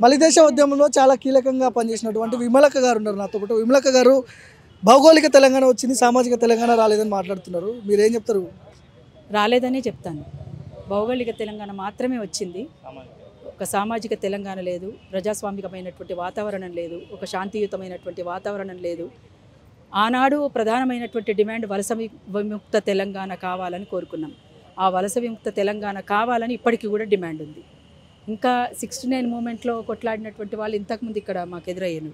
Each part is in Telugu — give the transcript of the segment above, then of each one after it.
మలిదేశ ఉద్యమంలో చాలా కీలకంగా పనిచేసినటువంటి విమలక్క గారు ఉన్నారు నాతో పాటు. విమలక్క గారు భౌగోళిక తెలంగాణ వచ్చింది, సామాజిక తెలంగాణ రాలేదని మాట్లాడుతున్నారు. మీరేం చెప్తారు? రాలేదనే చెప్తాను. భౌగోళిక తెలంగాణ మాత్రమే వచ్చింది. ఒక సామాజిక తెలంగాణ లేదు, ప్రజాస్వామికమైనటువంటి వాతావరణం లేదు, ఒక శాంతియుతమైనటువంటి వాతావరణం లేదు. ఆనాడు ప్రధానమైనటువంటి డిమాండ్ వలస విముక్త తెలంగాణ కావాలని కోరుకున్నాం. ఆ వలస విముక్త తెలంగాణ కావాలని ఇప్పటికీ కూడా డిమాండ్ ఉంది. ఇంకా 69 మూమెంట్లో కొట్లాడినటువంటి వాళ్ళు ఇంతకుముందు ఇక్కడ మాకు ఎదురయ్యాను.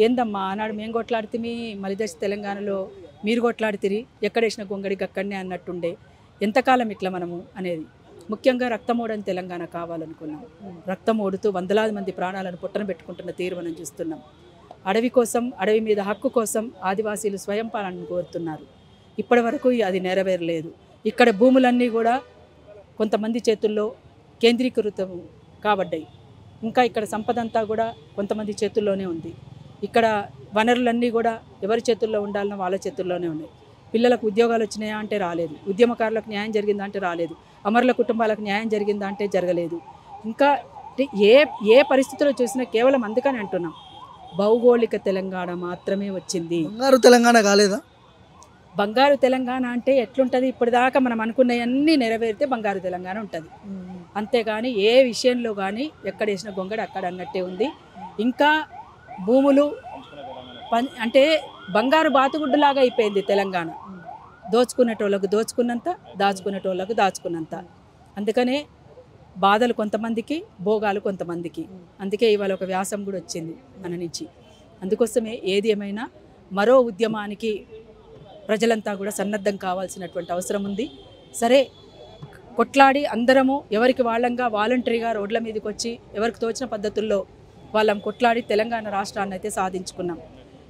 ఏందమ్మా ఆనాడు మేము కొట్లాడితే మలిదేశ తెలంగాణలో మీరు కొట్లాడితిరి, ఎక్కడేసిన గొంగడికి అక్కడనే అన్నట్టుండే. ఎంతకాలం ఇట్లా మనము అనేది. ముఖ్యంగా రక్తమోడని తెలంగాణ కావాలనుకున్నాం. రక్తమోడుతూ వందలాది మంది ప్రాణాలను పొట్టన పెట్టుకుంటున్న తీరు మనం చూస్తున్నాం. అడవి కోసం, అడవి మీద హక్కు కోసం ఆదివాసీలు స్వయం పాలనను కోరుతున్నారు. ఇప్పటి వరకు అది నెరవేరలేదు. ఇక్కడ భూములన్నీ కూడా కొంతమంది చేతుల్లో కేంద్రీకృతం కాబడ్డాయి. ఇంకా ఇక్కడ సంపద అంతా కూడా కొంతమంది చేతుల్లోనే ఉంది. ఇక్కడ వనరులన్నీ కూడా ఎవరి చేతుల్లో ఉండాలనో వాళ్ళ చేతుల్లోనే ఉన్నాయి. పిల్లలకు ఉద్యోగాలు వచ్చినాయా అంటే రాలేదు. ఉద్యమకారులకు న్యాయం జరిగిందా అంటే రాలేదు. అమరుల కుటుంబాలకు న్యాయం జరిగిందా అంటే జరగలేదు. ఇంకా ఏ పరిస్థితుల్లో చూసినా కేవలం అందుకని అంటున్నాం, భౌగోళిక తెలంగాణ మాత్రమే వచ్చింది. బంగారు తెలంగాణ కాలేదా? బంగారు తెలంగాణ అంటే ఎట్లుంటుంది? ఇప్పటిదాకా మనం అనుకున్నవన్నీ నెరవేరితే బంగారు తెలంగాణ ఉంటుంది. అంతేగాని ఏ విషయంలో కానీ ఎక్కడ వేసిన గొంగడ అక్కడ అన్నట్టే ఉంది. ఇంకా భూములు అంటే బంగారు బాతుగుడ్డులాగా అయిపోయింది తెలంగాణ. దోచుకునేటోళ్ళకు దోచుకున్నంత, దాచుకునేటోళ్ళకు దాచుకున్నంత. అందుకనే బాధలు కొంతమందికి, భోగాలు కొంతమందికి. అందుకే ఇవాళ ఒక వ్యాసం కూడా వచ్చింది మన నుంచి. అందుకోసమే ఏది ఏమైనా మరో ఉద్యమానికి ప్రజలంతా కూడా సన్నద్ధం కావాల్సినటువంటి అవసరం ఉంది. సరే, కొట్లాడి అందరము ఎవరికి వాళ్ళంగా వాలంటరీగా రోడ్ల మీదకి వచ్చి ఎవరికి తోచిన పద్ధతుల్లో వాళ్ళం కొట్లాడి తెలంగాణ రాష్ట్రాన్ని అయితే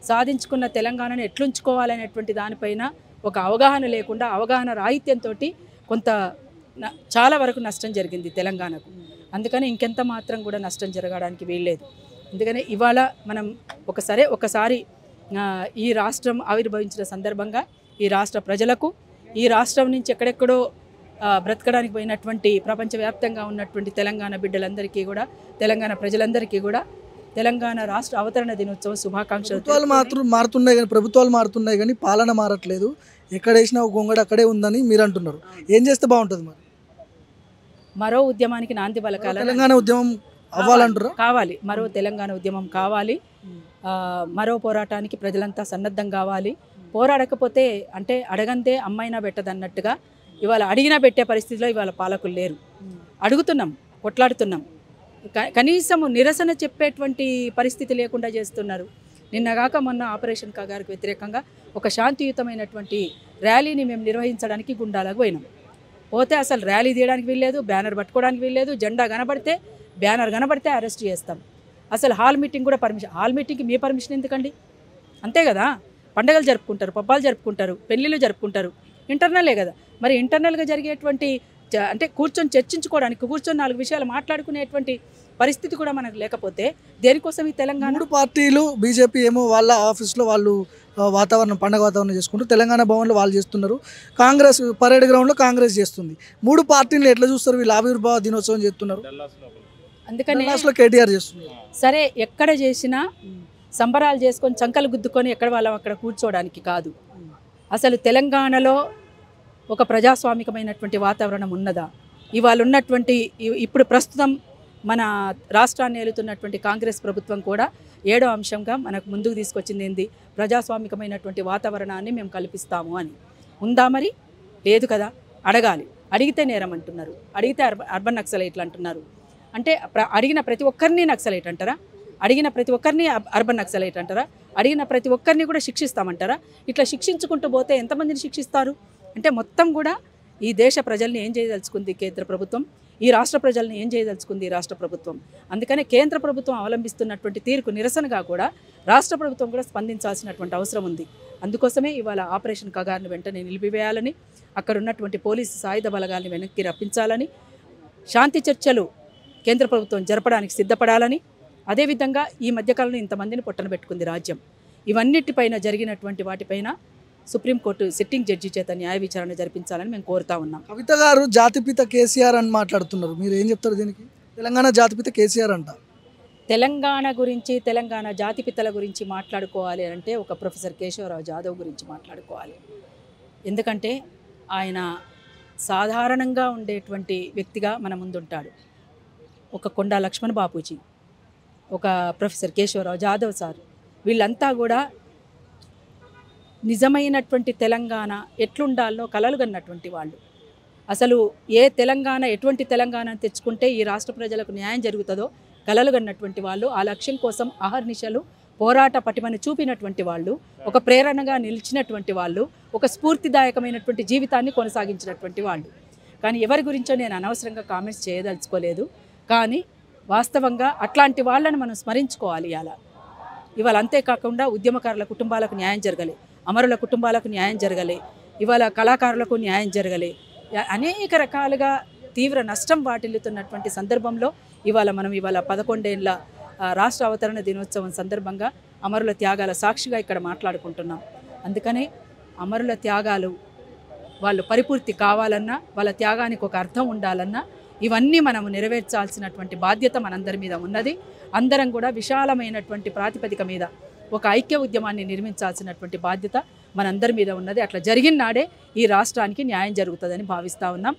సాధించుకున్న తెలంగాణను ఎట్లుంచుకోవాలనేటువంటి దానిపైన ఒక అవగాహన లేకుండా, అవగాహన రాహిత్యంతో చాలా వరకు నష్టం జరిగింది తెలంగాణకు. అందుకని ఇంకెంత మాత్రం కూడా నష్టం జరగడానికి వీల్లేదు. అందుకని ఇవాళ మనం ఒకసారి ఈ రాష్ట్రం ఆవిర్భవించిన సందర్భంగా ఈ రాష్ట్ర ప్రజలకు, ఈ రాష్ట్రం నుంచి ఎక్కడెక్కడో బ్రతకడానికి పోయినటువంటి ప్రపంచవ్యాప్తంగా ఉన్నటువంటి తెలంగాణ బిడ్డలందరికీ కూడా, తెలంగాణ ప్రజలందరికీ కూడా తెలంగాణ రాష్ట్ర అవతరణ దినోత్సవం శుభాకాంక్షలు. ప్రభుత్వాలు మారుతున్నాయి కానీ పాలన మారట్లేదు. ఎక్కడ వేసినా గొంగడ అక్కడే ఉందని మీరు అంటున్నారు. ఏం చేస్తే బాగుంటుంది? మరి మరో ఉద్యమానికి నాంది పలకాలి. తెలంగాణ ఉద్యమం అవ్వాలంటారా? కావాలి. మరో తెలంగాణ ఉద్యమం కావాలి. మరో పోరాటానికి ప్రజలంతా సన్నద్ధం కావాలి. పోరాడకపోతే అంటే అడగందే అమ్మైనా పెట్టదన్నట్టుగా ఇవాళ అడిగినా పెట్టే పరిస్థితిలో ఇవాళ పాలకులు లేరు. అడుగుతున్నాం, కొట్లాడుతున్నాం, కనీసము నిరసన చెప్పేటువంటి పరిస్థితి లేకుండా చేస్తున్నారు. నిన్నగాక మొన్న ఆపరేషన్ కగారుకు వ్యతిరేకంగా ఒక శాంతియుతమైనటువంటి ర్యాలీని మేము నిర్వహించడానికి గుండాలకు పోయినాం. పోతే అసలు ర్యాలీ తీయడానికి వీల్లేదు, బ్యానర్ పట్టుకోవడానికి వీల్లేదు. జెండా కనబడితే, బ్యానర్ కనబడితే అరెస్ట్ చేస్తాం. అసలు హాల్ మీటింగ్ కూడా పర్మిషన్. హాల్ మీటింగ్కి మీ పర్మిషన్ ఎందుకండి? అంతే కదా. పండుగలు జరుపుకుంటారు, పబ్బాలు జరుపుకుంటారు, పెళ్ళిళ్ళు జరుపుకుంటారు, ఇంటర్నలే కదా. మరి ఇంటర్నల్గా జరిగేటువంటి అంటే కూర్చొని చర్చించుకోవడానికి, కూర్చొని 4 విషయాలు మాట్లాడుకునేటువంటి పరిస్థితి కూడా మనకు లేకపోతే దేనికోసం ఈ తెలంగాణ? 3 పార్టీలు, బీజేపీ ఏమో వాళ్ళ ఆఫీస్లో వాళ్ళు పండగ వాతావరణం చేసుకుంటూ, తెలంగాణ భవన్లో వాళ్ళు చేస్తున్నారు. కాంగ్రెస్ పరేడ్ గ్రౌండ్లో కాంగ్రెస్ చేస్తుంది. 3 పార్టీలు ఎట్లా చూస్తారు? వీళ్ళు ఆవిర్భావ దినోత్సవం చేస్తున్నారు. అందుకని కేటీఆర్ చేస్తున్నారు. సరే, ఎక్కడ చేసినా సంబరాలు చేసుకొని చంకలు గుద్దుకొని ఎక్కడ వాళ్ళం అక్కడ కూర్చోవడానికి కాదు. అసలు తెలంగాణలో ఒక ప్రజాస్వామికమైనటువంటి వాతావరణం ఉన్నదా? ఇవాళ ఉన్నటువంటి ఇప్పుడు ప్రస్తుతం మన రాష్ట్రాన్ని ఏలుతున్నటువంటి కాంగ్రెస్ ప్రభుత్వం కూడా 7వ అంశంగా మనకు ముందుకు తీసుకొచ్చింది ఏంది? ప్రజాస్వామికమైనటువంటి వాతావరణాన్ని మేము కల్పిస్తాము అని. ఉందా? మరి లేదు కదా. అడగాలి. అడిగితే నేరం అంటున్నారు, అడిగితే అర్బన్ నక్సలైట్లు అంటున్నారు. అంటే అడిగిన ప్రతి ఒక్కరిని నక్సలైట్ అంటారా? అడిగిన ప్రతి ఒక్కరిని అర్బన్ నక్సలైట్ అంటారా? అడిగిన ప్రతి ఒక్కరిని కూడా శిక్షిస్తామంటారా? ఇట్లా శిక్షించుకుంటూ పోతే ఎంతమందిని శిక్షిస్తారు? అంటే మొత్తం కూడా ఈ దేశ ప్రజల్ని ఏం చేయదలుచుకుంది కేంద్ర ప్రభుత్వం? ఈ రాష్ట్ర ప్రజల్ని ఏం చేయదలుచుకుంది ఈ రాష్ట్ర ప్రభుత్వం? అందుకనే కేంద్ర ప్రభుత్వం అవలంబిస్తున్నటువంటి తీరుకు నిరసనగా కూడా రాష్ట్ర ప్రభుత్వం కూడా స్పందించాల్సినటువంటి అవసరం ఉంది. అందుకోసమే ఇవాళ ఆపరేషన్ కగార్ను వెంటనే నిలిపివేయాలని, అక్కడ ఉన్నటువంటి పోలీసు సాయుధ బలగాల్ని వెనక్కి రప్పించాలని, శాంతి చర్చలు కేంద్ర ప్రభుత్వం జరపడానికి సిద్ధపడాలని, అదేవిధంగా ఈ మధ్యకాలంలో ఇంతమందిని పొట్టన పెట్టుకుంది రాజ్యం. ఇవన్నిటిపైన జరిగినటువంటి వాటిపైన సుప్రీంకోర్టు సిట్టింగ్ జడ్జి చేత న్యాయ విచారణ జరిపించాలని మేము కోరుతా ఉన్నాం. కవిత గారు జాతిపిత కేసీఆర్ అని మాట్లాడుతున్నారు. మీరు ఏం చెప్తారు దీనికి? తెలంగాణ జాతిపిత కేసీఆర్ అంట. తెలంగాణ గురించి, తెలంగాణ జాతిపితల గురించి మాట్లాడుకోవాలి అంటే ఒక ప్రొఫెసర్ కేశవరావు జాదవ్ గురించి మాట్లాడుకోవాలి. ఎందుకంటే ఆయన సాధారణంగా ఉండేటువంటి వ్యక్తిగా మన ముందుంటాడు. ఒక కొండా లక్ష్మణ్ బాపూజీ, ఒక ప్రొఫెసర్ కేశవరావు జాదవ్ సార్, వీళ్ళంతా కూడా నిజమైనటువంటి తెలంగాణ ఎట్లుండాలో కలలు కన్నటువంటి వాళ్ళు. అసలు ఏ తెలంగాణ, ఎటువంటి తెలంగాణను తెచ్చుకుంటే ఈ రాష్ట్ర ప్రజలకు న్యాయం జరుగుతుందో కలలు కన్నటువంటి వాళ్ళు, ఆ లక్ష్యం కోసం అహర్నిశలు పోరాట పటిమను చూపినటువంటి వాళ్ళు, ఒక ప్రేరణగా నిలిచినటువంటి వాళ్ళు, ఒక స్ఫూర్తిదాయకమైనటువంటి జీవితాన్ని కొనసాగించినటువంటి వాళ్ళు. కానీ ఎవరి గురించో నేను అనవసరంగా కామెంట్స్ చేయదలుచుకోలేదు. కానీ వాస్తవంగా అట్లాంటి వాళ్ళని మనం స్మరించుకోవాలి. ఇవాళ అంతేకాకుండా ఉద్యమకారుల కుటుంబాలకు న్యాయం జరగలే, అమరుల కుటుంబాలకు న్యాయం జరగలే, ఇవాళ కళాకారులకు న్యాయం జరగలే, అనేక రకాలుగా తీవ్ర నష్టం వాటిల్లుతున్నటువంటి సందర్భంలో ఇవాళ 11 ఏళ్ల రాష్ట్ర అవతరణ దినోత్సవం సందర్భంగా అమరుల త్యాగాల సాక్షిగా ఇక్కడ మాట్లాడుకుంటున్నాం. అందుకనే అమరుల త్యాగాలు వాళ్ళు పరిపూర్తి కావాలన్నా, వాళ్ళ త్యాగానికి ఒక అర్థం ఉండాలన్నా ఇవన్నీ మనము నెరవేర్చాల్సినటువంటి బాధ్యత మనందరి మీద ఉన్నది. అందరం కూడా విశాలమైనటువంటి ప్రాతిపదిక మీద ఒక ఐక్య ఉద్యమాన్ని నిర్మించాల్సినటువంటి బాధ్యత మనందరి మీద ఉన్నది. అట్లా జరిగిన నాడే ఈ రాష్ట్రానికి న్యాయం జరుగుతుందని భావిస్తూ ఉన్నాం.